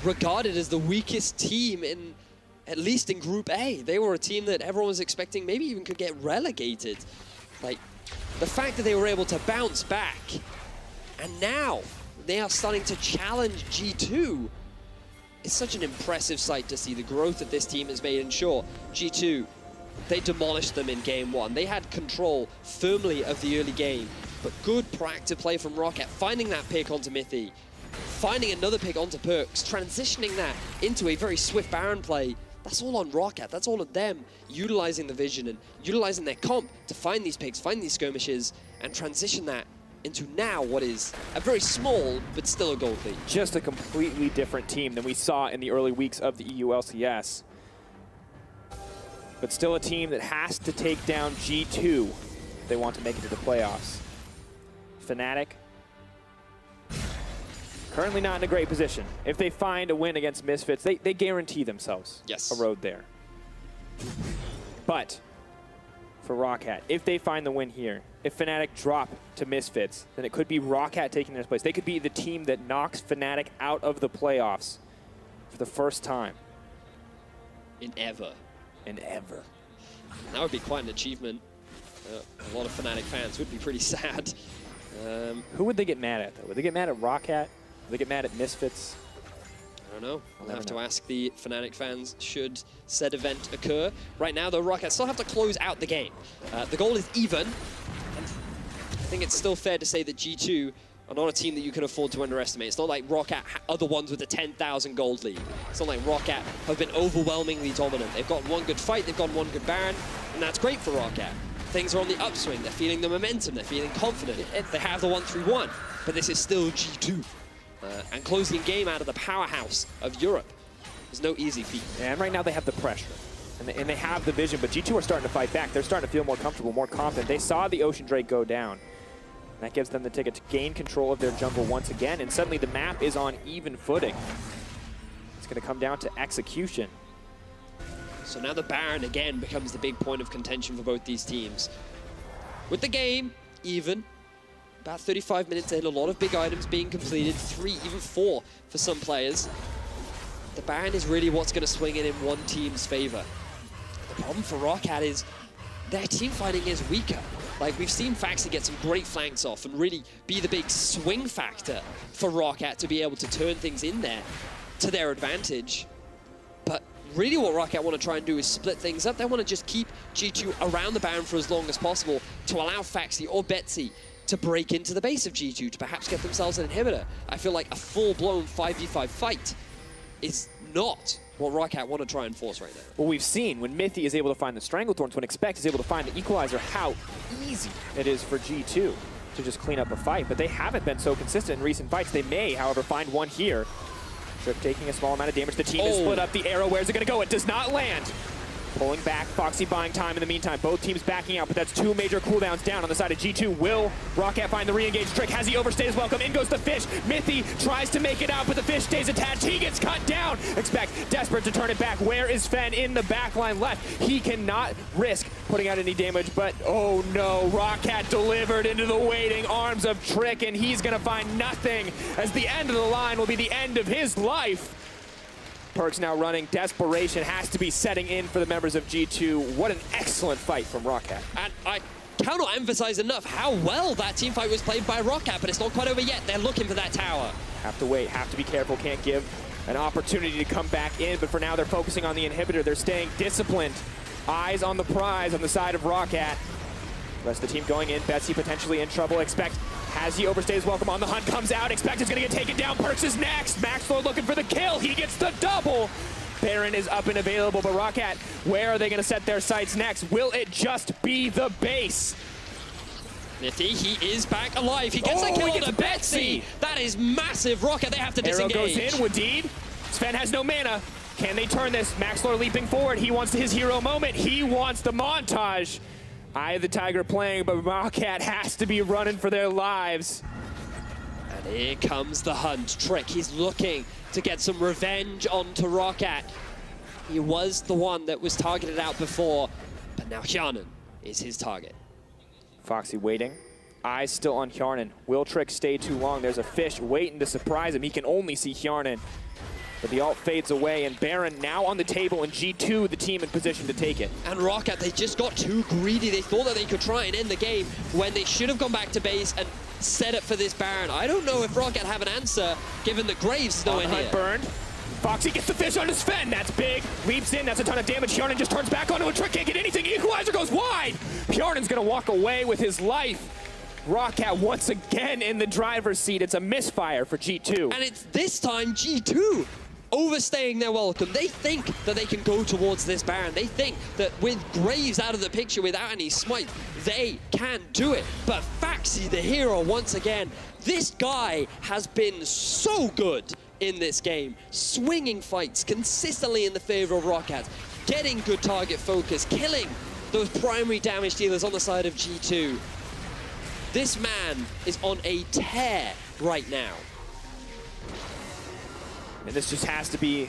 regarded as the weakest team in, at least in Group A. They were a team that everyone was expecting maybe even could get relegated. Like, the fact that they were able to bounce back, and now they are starting to challenge G2, is such an impressive sight to see the growth that this team has made. And sure, G2, they demolished them in game 1. They had control firmly of the early game, but good proactive play from ROCCAT, finding that pick onto Mithy, finding another pick onto PerkZ, transitioning that into a very swift Baron play. That's all on ROCCAT. That's all of them utilizing the vision and utilizing their comp to find these picks, find these skirmishes, and transition that into now what is a very small, but still a gold lead. Just a completely different team than we saw in the early weeks of the EU LCS. But still a team that has to take down G2 if they want to make it to the playoffs. Fnatic currently not in a great position. If they find a win against Misfits, they guarantee themselves a road there. But for ROCCAT, if they find the win here, if Fnatic drop to Misfits, then it could be ROCCAT taking their place. They could be the team that knocks Fnatic out of the playoffs for the first time. In ever. In ever. That would be quite an achievement. A lot of Fnatic fans would be pretty sad. Who would they get mad at, though? Would they get mad at ROCCAT? Would they get mad at Misfits? I don't know. I'll have to ask the Fnatic fans should said event occur. Right now, though, ROCCAT still have to close out the game. The goal is even. And I think it's still fair to say that G2 are not a team that you can afford to underestimate. It's not like ROCCAT are the ones with the 10,000 gold lead. It's not like ROCCAT have been overwhelmingly dominant. They've got one good fight, they've got one good Baron, and that's great for ROCCAT. Things are on the upswing, they're feeling the momentum, they're feeling confident. They have the 1-3-1, but this is still G2. And closing a game out of the powerhouse of Europe is no easy feat. And right now they have the pressure, and they have the vision, but G2 are starting to fight back. They're starting to feel more comfortable, more confident. They saw the Ocean Drake go down. That gives them the ticket to gain control of their jungle once again, and suddenly the map is on even footing. It's going to come down to execution. So now the Baron again becomes the big point of contention for both these teams. With the game even, about 35 minutes in, a lot of big items being completed, 3, even 4 for some players. The Baron is really what's going to swing it in one team's favor. The problem for ROCCAT is their team fighting is weaker. Like, we've seen Phaxi get some great flanks off and really be the big swing factor for ROCCAT to be able to turn things in there to their advantage. But really what ROCCAT want to try and do is split things up. They want to just keep G2 around the Baron for as long as possible to allow Phaxi or Betsy to break into the base of G2 to perhaps get themselves an inhibitor. I feel like a full-blown 5v5 fight is not what ROCCAT want to try and force right now. Well, we've seen when Mithy is able to find the Stranglethorns, when Expect is able to find the Equalizer, how easy it is for G2 to just clean up a fight. But they haven't been so consistent in recent fights. They may, however, find one here. Trip taking a small amount of damage. The team is split up. The arrow, where's it going to go? It does not land. Pulling back, Phaxi buying time in the meantime. Both teams backing out, but that's 2 major cooldowns down on the side of G2. Will ROCCAT find the re-engage trick? Has he overstayed his welcome? In goes the Fish. Mithy tries to make it out, but the Fish stays attached. He gets cut down. Expect desperate to turn it back. Where is Zven in the backline left? He cannot risk putting out any damage, but oh no, ROCCAT delivered into the waiting arms of Trick, and he's gonna find nothing, as the end of the line will be the end of his life. PerkZ now running. Desperation has to be setting in for the members of G2. What an excellent fight from ROCCAT. And I cannot emphasize enough how well that team fight was played by ROCCAT, but it's not quite over yet. They're looking for that tower. Have to wait, have to be careful, can't give an opportunity to come back in, but for now they're focusing on the inhibitor. They're staying disciplined. Eyes on the prize on the side of ROCCAT. The rest of the team going in. Betsy potentially in trouble. Expect, has he overstayed his welcome? On the hunt, comes out. Expect is going to get taken down. PerkZ is next. Maxlore looking for the kill. He gets the double. Baron is up and available, but ROCCAT, where are they going to set their sights next? Will it just be the base? Mithy, he is back alive. He gets a kill to Betsy. That is massive. ROCCAT, they have to disengage. Arrow goes in. Wadid. Zven has no mana. Can they turn this? Maxlore leaping forward. He wants his hero moment. He wants the montage. Eye of the Tiger playing, but ROCCAT has to be running for their lives. And here comes the hunt. Trick, he's looking to get some revenge onto ROCCAT. He was the one that was targeted out before, but now Hjarnan is his target. Phaxi waiting. Eyes still on Hjarnan. Will Trick stay too long? There's a Fish waiting to surprise him. He can only see Hjarnan. But the ult fades away, and Baron now on the table, and G2, the team in position to take it. And ROCCAT, they just got too greedy. They thought that they could try and end the game when they should have gone back to base and set it for this Baron. I don't know if ROCCAT have an answer, given that Graves is nowhere here. Burned. Phaxi gets the Fish on his Zven. That's big. Leaps in. That's a ton of damage. Hjarnan just turns back onto a Trick. Can't get anything. Equalizer goes wide. Hjarnan's going to walk away with his life. ROCCAT once again in the driver's seat. It's a misfire for G2. And it's this time G2 overstaying their welcome. They think that they can go towards this Baron. They think that with Graves out of the picture without any smite, they can do it. But Phaxi, the hero, once again, this guy has been so good in this game. Swinging fights consistently in the favor of ROCCAT, getting good target focus, killing those primary damage dealers on the side of G2. This man is on a tear right now. And this just has to be,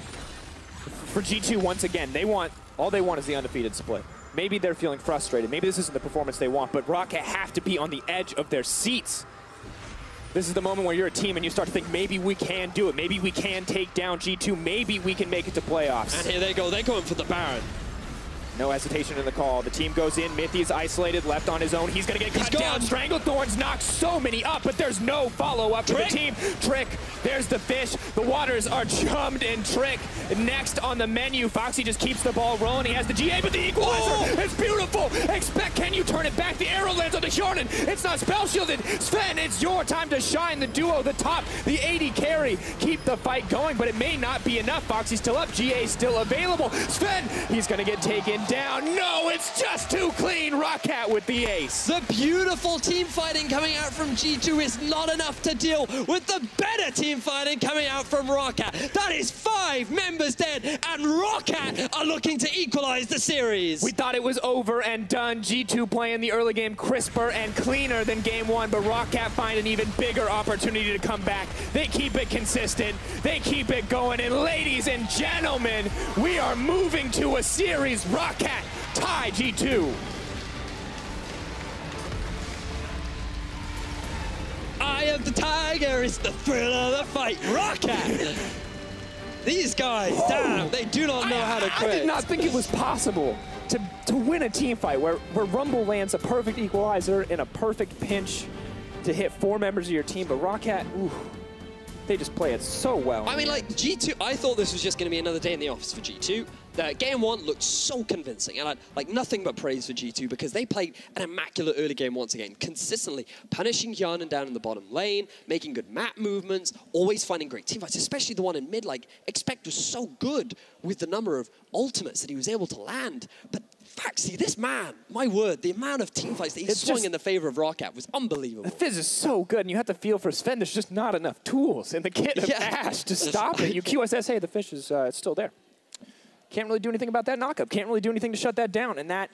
for G2 once again, all they want is the undefeated split. Maybe they're feeling frustrated. Maybe this isn't the performance they want, but ROCCAT have to be on the edge of their seats. This is the moment where you're a team and you start to think, maybe we can do it. Maybe we can take down G2. Maybe we can make it to playoffs. And here they go. They're going for the Baron. No hesitation in the call. The team goes in. Mithy is isolated, left on his own. He's going to get cut down. Stranglethorns knock so many up, but there's no follow-up for the team. Trick, there's the fish. The waters are chummed in Trick. Next on the menu, Phaxi just keeps the ball rolling. He has the GA, but the equalizer. It's beautiful. Expect, can you turn it back? The arrow lands onto Hjarnan. It's not spell shielded. Sven, it's your time to shine. The duo, the top, the AD carry. Keep the fight going, but it may not be enough. Phaxi's still up. GA still available. Sven, he's going to get taken down. No, it's just too clean. ROCCAT with the ace. The beautiful team fighting coming out from G2 is not enough to deal with the better team fighting coming out from ROCCAT. That is 5 members dead, and ROCCAT are looking to equalize the series. We thought it was over and done. G2 playing the early game crisper and cleaner than game 1, but ROCCAT find an even bigger opportunity to come back. They keep it consistent. They keep it going, and ladies and gentlemen, we are moving to a series. ROCCAT tie G2. Eye of the Tiger is the thrill of the fight. ROCCAT. These guys, damn, they do not know how to quit. I did not think it was possible to win a team fight where Rumble lands a perfect equalizer in a perfect pinch to hit 4 members of your team, but ROCCAT, ooh, they just play it so well. I mean, like, G2, I thought this was just going to be another day in the office for G2. Game 1 looked so convincing, and like nothing but praise for G2 because they played an immaculate early game once again, consistently punishing Hjarnan down in the bottom lane, making good map movements, always finding great team fights, especially the one in mid. Like, Expect was so good with the number of ultimates that he was able to land, but Phaxi, this man, my word, the amount of team fights that he swung in the favor of ROCCAT was unbelievable. The Fizz is so good, and you have to feel for Sven. There's just not enough tools in the kit of Ashe to stop it. You QSS, hey, the fish is it's still there. Can't really do anything about that knockup. Can't really do anything to shut that down. And that,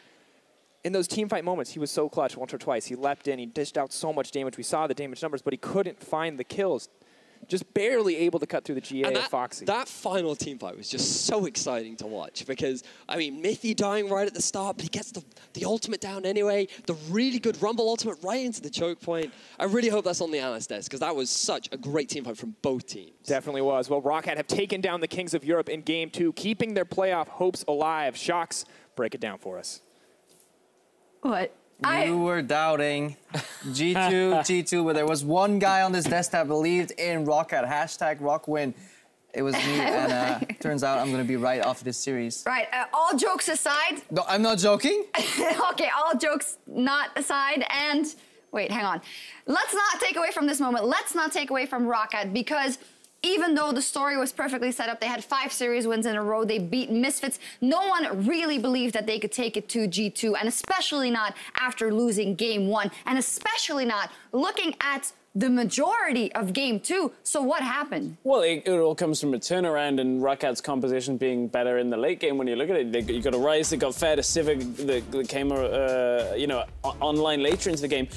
in those teamfight moments, he was so clutch once or twice. He leapt in, he dished out so much damage. We saw the damage numbers, but he couldn't find the kills. Just barely able to cut through the GA of Phaxi. That final teamfight was just so exciting to watch because, I mean, Mithy dying right at the start, but he gets the ultimate down anyway. The really good Rumble ultimate right into the choke point. I really hope that's on the analyst desk because that was such a great teamfight from both teams. Definitely was. Well, ROCCAT have taken down the Kings of Europe in Game 2, keeping their playoff hopes alive. Shocks, break it down for us. What? You were doubting G2, but there was one guy on this desk that believed in ROCCAT. Hashtag ROCWin. It was me, and turns out I'm going to be right after this series. Right, all jokes aside. No, I'm not joking. Okay, all jokes not aside, and wait, hang on. Let's not take away from this moment. Let's not take away from ROCCAT because even though the story was perfectly set up, they had 5 series wins in a row, they beat Misfits, no one really believed that they could take it to G2, and especially not after losing Game 1, and especially not looking at the majority of Game 2. So what happened? Well, it all comes from a turnaround and ROCCAT's composition being better in the late game. When you look at it, you got a Ryze that got fed, a Sivir that came, you know, online later into the game.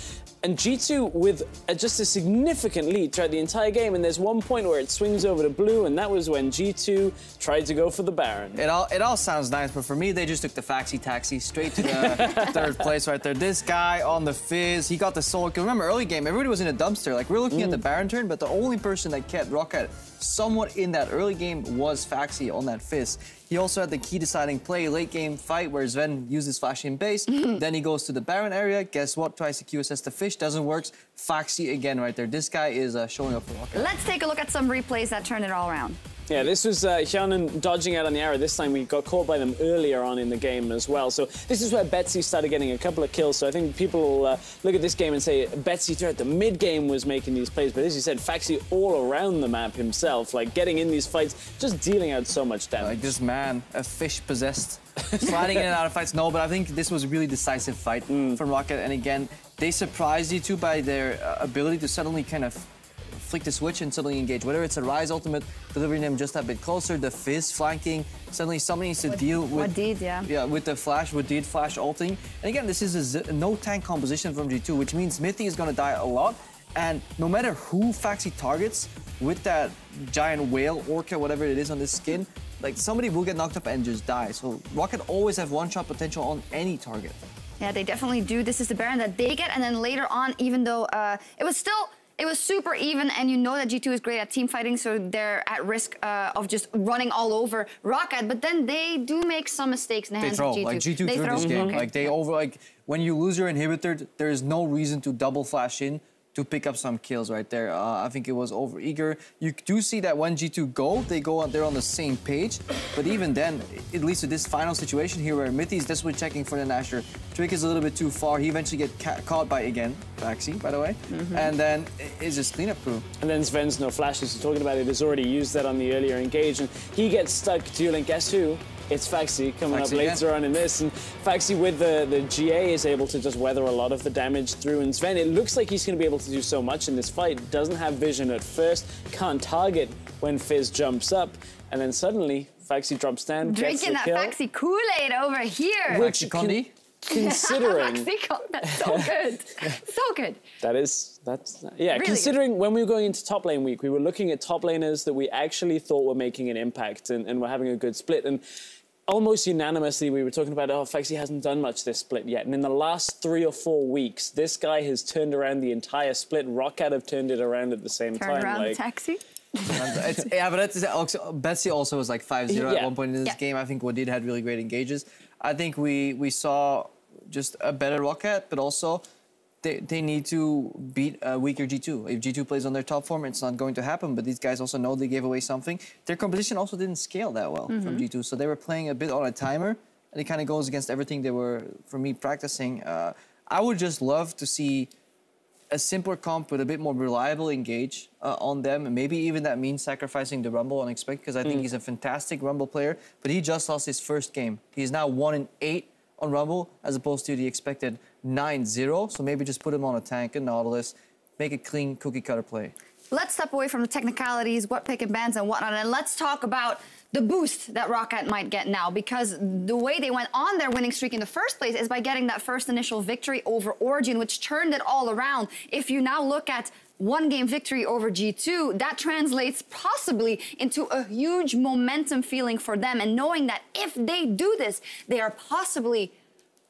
And G2 with just a significant lead throughout the entire game, and there's one point where it swings over to blue, and that was when G2 tried to go for the Baron. It all sounds nice, but for me, they just took the Phaxi taxi straight to the 3rd place right there. This guy on the Fizz, he got the solo kill. Remember, early game, everybody was in a dumpster. Like, we're looking at the Baron turn, but the only person that kept ROCCAT somewhat in that early game was Phaxi on that Fizz. He also had the key deciding play, late game fight where Zven uses flash in base. Then he goes to the Baron area. Guess what? Tries to QSS the fish. Doesn't work. Phaxi again right there. This guy is showing up for ROCCAT. Let's take a look at some replays that turn it all around. Yeah, this was Hjarnan dodging out on the arrow. This time we got caught by them earlier on in the game as well. So this is where Betsy started getting a couple of kills. So I think people will look at this game and say Betsy throughout the mid-game was making these plays. But as you said, Phaxi all around the map himself, like getting in these fights, just dealing out so much damage. Like this man, a fish possessed, sliding in and out of fights. No, but I think this was a really decisive fight from ROCCAT. And again, they surprised you too by their ability to suddenly kind of flick the switch and suddenly engage. Whether it's a Ryze ultimate, delivering them just a bit closer, the Fizz flanking, suddenly somebody needs to deal with Wadid, yeah, with the flash, Wadid flash ulting. And again, this is a no tank composition from G2, which means Mithy is going to die a lot. And no matter who Phaxi targets, with that giant whale, orca, whatever it is on this skin, like somebody will get knocked up and just die. So ROCCAT always have one-shot potential on any target. Yeah, they definitely do. This is the Baron that they get, and then later on, even though it was super even, and you know that G2 is great at team fighting, so they're at risk of just running all over ROCCAT. But then they do make some mistakes in the hands of G2. Like G2 through this game. Okay. Like they when you lose your inhibitor, there is no reason to double flash in to pick up some kills right there. I think it was over eager. You do see that when G2 they're on the same page. But even then, it leads to this final situation here where Mithy is desperately checking for the Nasher. Trick is a little bit too far. He eventually gets caught by, again, Phaxi, by the way. And then it's just cleanup crew. And then Zven's no flashes. You're talking about it. Has already used that on the earlier engage. And he gets stuck dueling. Guess who? It's Phaxi coming up later on in this, and Phaxi with the GA is able to just weather a lot of the damage through, and Zven, it looks like he's going to be able to do so much in this fight. Doesn't have vision at first, can't target when Fizz jumps up, and then suddenly Phaxi drops down, drinking that Phaxi Kool-Aid over here. Which considering that's so good. So good. That's yeah, really considering good. When we were going into top lane week, we were looking at top laners that we actually thought were making an impact and were having a good split, and almost unanimously we were talking about, oh, Phaxi hasn't done much this split yet, and in the last 3 or 4 weeks this guy has turned around the entire split. ROCCAT have turned it around at the same time. Turned around the taxi. Yeah, but that's also, Betsy also was like 5-0 at one point in this game. I think Wadid had really great engages. I think we saw just a better ROCCAT, but also they need to beat a weaker G2. If G2 plays on their top form, it's not going to happen, but these guys also know they gave away something. Their competition also didn't scale that well from G2, so they were playing a bit on a timer, and it kind of goes against everything they were, for me, practicing. I would just love to see a simpler comp with a bit more reliable engage on them, and maybe even that means sacrificing the Rumble unexpected, because I think he's a fantastic Rumble player, but he just lost his first game. He's now 1-8 on Rumble, as opposed to the expected 9-0, so maybe just put him on a tank and Nautilus, make a clean cookie-cutter play. Let's step away from the technicalities, what pick and bans and whatnot, and let's talk about the boost that ROCCAT might get now, because the way they went on their winning streak in the first place is by getting that first initial victory over Origin, which turned it all around. If you now look at one-game victory over G2, that translates possibly into a huge momentum feeling for them, and knowing that if they do this, they are possibly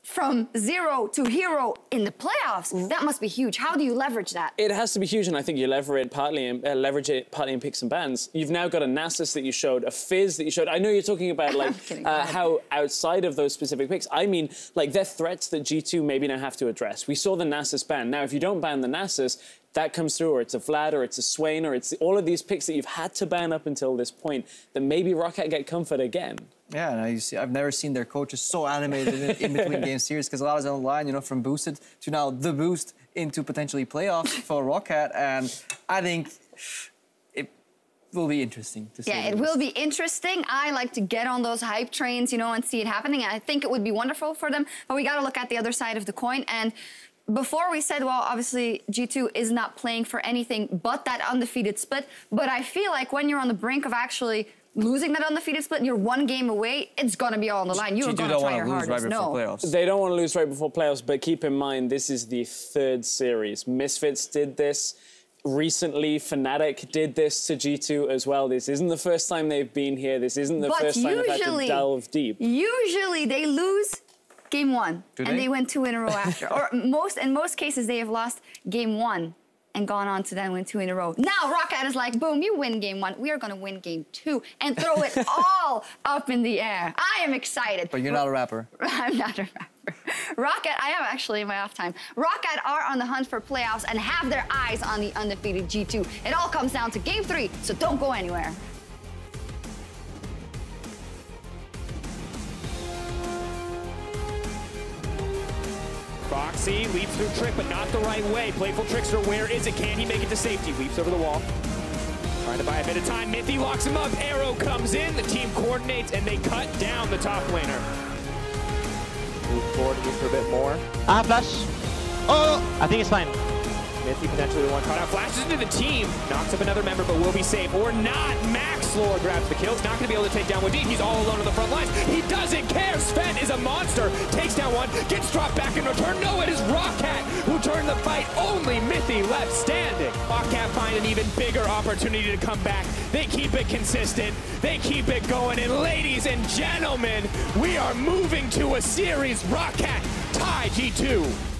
from 0 to hero in the playoffs. That must be huge. How do you leverage that? It has to be huge, and I think you leverage it partly in picks and bans. You've now got a Nasus that you showed, a Fizz that you showed. I know you're talking about like how outside of those specific picks, I mean, like they're threats that G2 maybe now have to address. We saw the Nasus ban. Now, if you don't ban the Nasus, that comes through, or it's a Vlad, or it's a Swain, or it's all of these picks that you've had to ban up until this point, then maybe ROCCAT get comfort again. Yeah, and you see, I've never seen their coaches so animated in between game series, because a lot is on the line, you know, from boosted to now the boost into potentially playoffs for ROCCAT, and I think it will be interesting to see. Yeah, it will be interesting. I like to get on those hype trains, you know, and see it happening. I think it would be wonderful for them, but we got to look at the other side of the coin. And before we said, well, obviously G2 is not playing for anything but that undefeated split, but I feel like when you're on the brink of actually losing that undefeated split and you're 1 game away, it's going to be all on the line. You're going to try your hardest. They don't want to lose right before playoffs, but keep in mind, this is the 3rd series. Misfits did this recently. Fnatic did this to G2 as well. This isn't the first time they've been here. This isn't the first time they've had to delve deep. Usually they lose game 1 and they win 2 in a row after. Or in most cases, they have lost game 1 and gone on to then win 2 in a row. Now ROCCAT is like, boom, you win game 1. We are going to win game 2 and throw it all up in the air. I am excited. But you're not a rapper. I'm not a rapper. ROCCAT, I am actually in my off time. ROCCAT are on the hunt for playoffs and have their eyes on the undefeated G2. It all comes down to game 3, so don't go anywhere. Phaxi leaps through Trick, but not the right way. Playful Trickster, where is it? Can he make it to safety? Leaps over the wall. Trying to buy a bit of time. Mithy locks him up. Arrow comes in. The team coordinates, and they cut down the top laner. Move forward and look for a bit more. Flash. Oh, I think it's fine. Mithy potentially the one caught out. Flashes into the team. Knocks up another member, but will be safe. Or not. Maxlore grabs the kill. He's not going to be able to take down Wadid. He's all alone on the front lines. He doesn't care. Zven is a monster. Takes down one. Gets dropped back in return. No, it is ROCCAT who turned the fight. Only Mithy left standing. ROCCAT finds find an even bigger opportunity to come back. They keep it consistent. They keep it going. And ladies and gentlemen, we are moving to a series. ROCCAT tie G2.